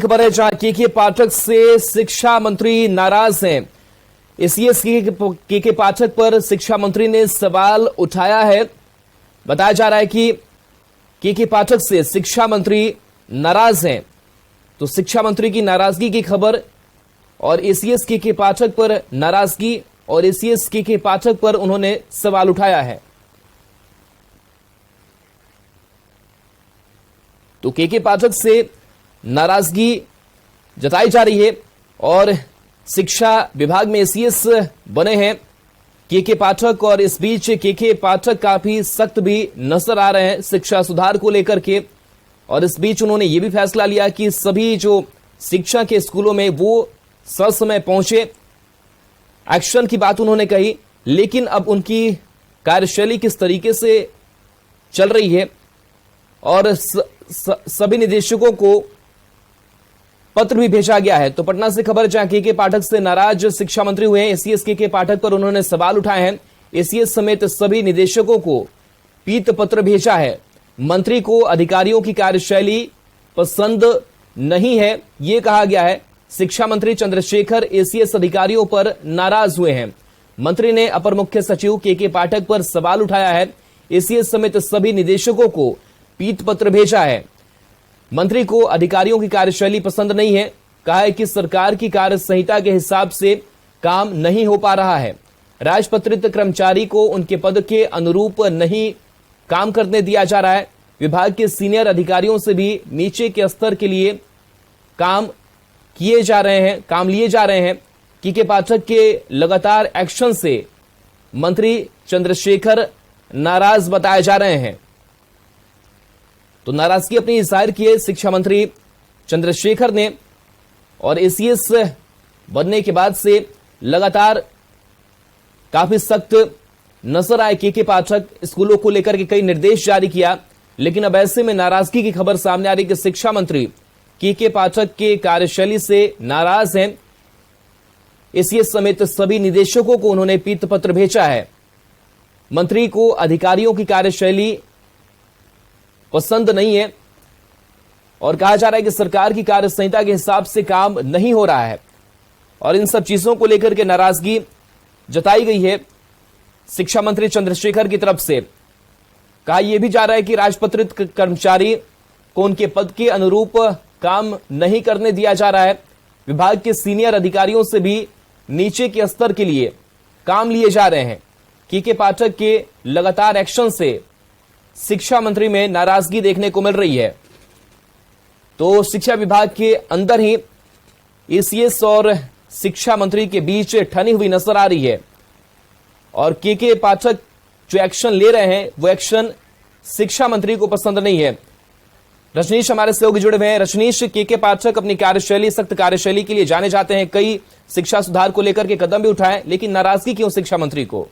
खबर है जहां के पाठक से शिक्षा मंत्री नाराज हैं। एसीएस के पाठक पर शिक्षा मंत्री ने सवाल उठाया है। बताया जा रहा है कि के पाठक से शिक्षा मंत्री नाराज हैं। तो शिक्षा मंत्री की नाराजगी की खबर और एसीएस के पाठक पर नाराजगी और एसीएस के पाठक पर उन्होंने सवाल उठाया है। तो के पाठक से नाराजगी जताई जा रही है और शिक्षा विभाग में एसीएस बने हैं के पाठक और इस बीच के पाठक काफी सख्त भी नजर आ रहे हैं शिक्षा सुधार को लेकर के। और इस बीच उन्होंने ये भी फैसला लिया कि सभी जो शिक्षा के स्कूलों में वो ससमय पहुंचे। एक्शन की बात उन्होंने कही, लेकिन अब उनकी कार्यशैली किस तरीके से चल रही है और सभी निदेशकों को पत्र भी भेजा गया है। तो पटना से खबर जहां के पाठक से नाराज शिक्षा मंत्री हुए हैं। एसीएस के पाठक पर उन्होंने सवाल उठाए हैं। एसीएस समेत सभी निदेशकों को पीत पत्र भेजा है। मंत्री को अधिकारियों की कार्यशैली पसंद नहीं है, ये कहा गया है। शिक्षा मंत्री चंद्रशेखर एसीएस अधिकारियों पर नाराज हुए हैं। मंत्री ने अपर मुख्य सचिव के पाठक पर सवाल उठाया है। एसीएस समेत सभी निदेशकों को पीत पत्र भेजा है। मंत्री को अधिकारियों की कार्यशैली पसंद नहीं है। कहा है कि सरकार की कार्य संहिता के हिसाब से काम नहीं हो पा रहा है। राजपत्रित कर्मचारी को उनके पद के अनुरूप नहीं काम करने दिया जा रहा है। विभाग के सीनियर अधिकारियों से भी नीचे के स्तर के लिए काम लिए जा रहे हैं। के पाठक के लगातार एक्शन से मंत्री चंद्रशेखर नाराज बताए जा रहे हैं। तो नाराजगी अपनी जाहिर की है शिक्षा मंत्री चंद्रशेखर ने और एसीएस बनने के बाद से लगातार काफी सख्त नजर आए के पाठक। स्कूलों को लेकर के कई निर्देश जारी किया, लेकिन अब ऐसे में नाराजगी की खबर सामने आ रही कि शिक्षा मंत्री के पाठक के कार्यशैली से नाराज हैं। एसीएस समेत सभी निदेशकों को उन्होंने पीत पत्र भेजा है। मंत्री को अधिकारियों की कार्यशैली पसंद नहीं है और कहा जा रहा है कि सरकार की कार्य संहिता के हिसाब से काम नहीं हो रहा है और इन सब चीजों को लेकर के नाराजगी जताई गई है शिक्षा मंत्री चंद्रशेखर की तरफ से। कहा यह भी जा रहा है कि राजपत्रित कर्मचारी को उनके पद के अनुरूप काम नहीं करने दिया जा रहा है। विभाग के सीनियर अधिकारियों से भी नीचे के स्तर के लिए काम लिए जा रहे हैं। के पाठक के लगातार एक्शन से शिक्षा मंत्री में नाराजगी देखने को मिल रही है। तो शिक्षा विभाग के अंदर ही एसीएस और शिक्षा मंत्री के बीच ठनी हुई नजर आ रही है और के पाठक जो एक्शन ले रहे हैं वो एक्शन शिक्षा मंत्री को पसंद नहीं है। रजनीश हमारे सहयोगी जुड़े हुए हैं। रजनीश, के पाठक अपनी कार्यशैली सख्त कार्यशैली के लिए जाने जाते हैं, कई शिक्षा सुधार को लेकर के कदम भी उठाए, लेकिन नाराजगी क्यों शिक्षा मंत्री को?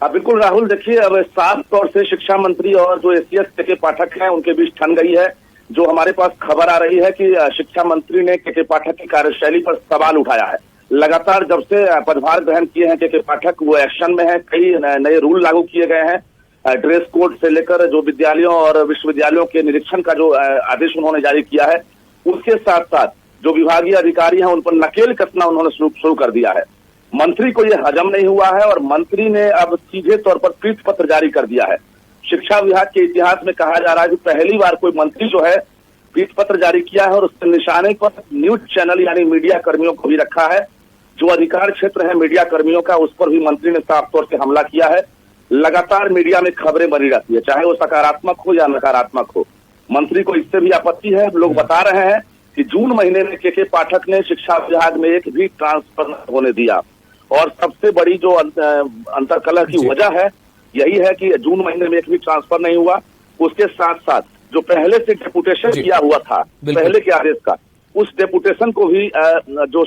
बिल्कुल राहुल, देखिए अब साफ तौर से शिक्षा मंत्री और जो एसीएस के पाठक हैं उनके बीच ठन गई है। जो हमारे पास खबर आ रही है कि शिक्षा मंत्री ने के पाठक की कार्यशैली पर सवाल उठाया है। लगातार जब से पदभार ग्रहण किए हैं के पाठक वो एक्शन में है। कई नए रूल लागू किए गए हैं। ड्रेस कोड से लेकर जो विद्यालयों और विश्वविद्यालयों के निरीक्षण का जो आदेश उन्होंने जारी किया है, उसके साथ साथ जो विभागीय अधिकारी हैं उन पर नकेल कसना उन्होंने शुरू कर दिया है। मंत्री को यह हजम नहीं हुआ है और मंत्री ने अब सीधे तौर पर पीत पत्र जारी कर दिया है। शिक्षा विभाग के इतिहास में कहा जा रहा है कि पहली बार कोई मंत्री जो है पीत पत्र जारी किया है और उसके निशाने पर न्यूज चैनल यानी मीडिया कर्मियों को भी रखा है। जो अधिकार क्षेत्र है मीडिया कर्मियों का, उस पर भी मंत्री ने साफ तौर से हमला किया है। लगातार मीडिया में खबरें बनी रहती है, चाहे वो सकारात्मक हो या नकारात्मक हो। मंत्री को इससे भी आपत्ति है। लोग बता रहे हैं कि जून महीने में के पाठक ने शिक्षा विभाग में एक भी ट्रांसफर न होने दिया और सबसे बड़ी जो अंतर्कलह की वजह है यही है कि जून महीने में एक भी ट्रांसफर नहीं हुआ। उसके साथ साथ जो पहले से डेपुटेशन किया हुआ था पहले के आदेश का, उस डेपुटेशन को भी जो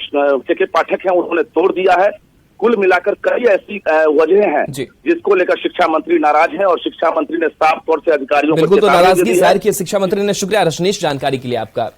के पाठक हैं उन्होंने तोड़ दिया है। कुल मिलाकर कई ऐसी वजह हैं जिसको लेकर शिक्षा मंत्री नाराज हैं और शिक्षा मंत्री ने साफ तौर से अधिकारियों को नाराजगी जाहिर की शिक्षा मंत्री ने। शुक्रिया रजनीश जानकारी के लिए आपका।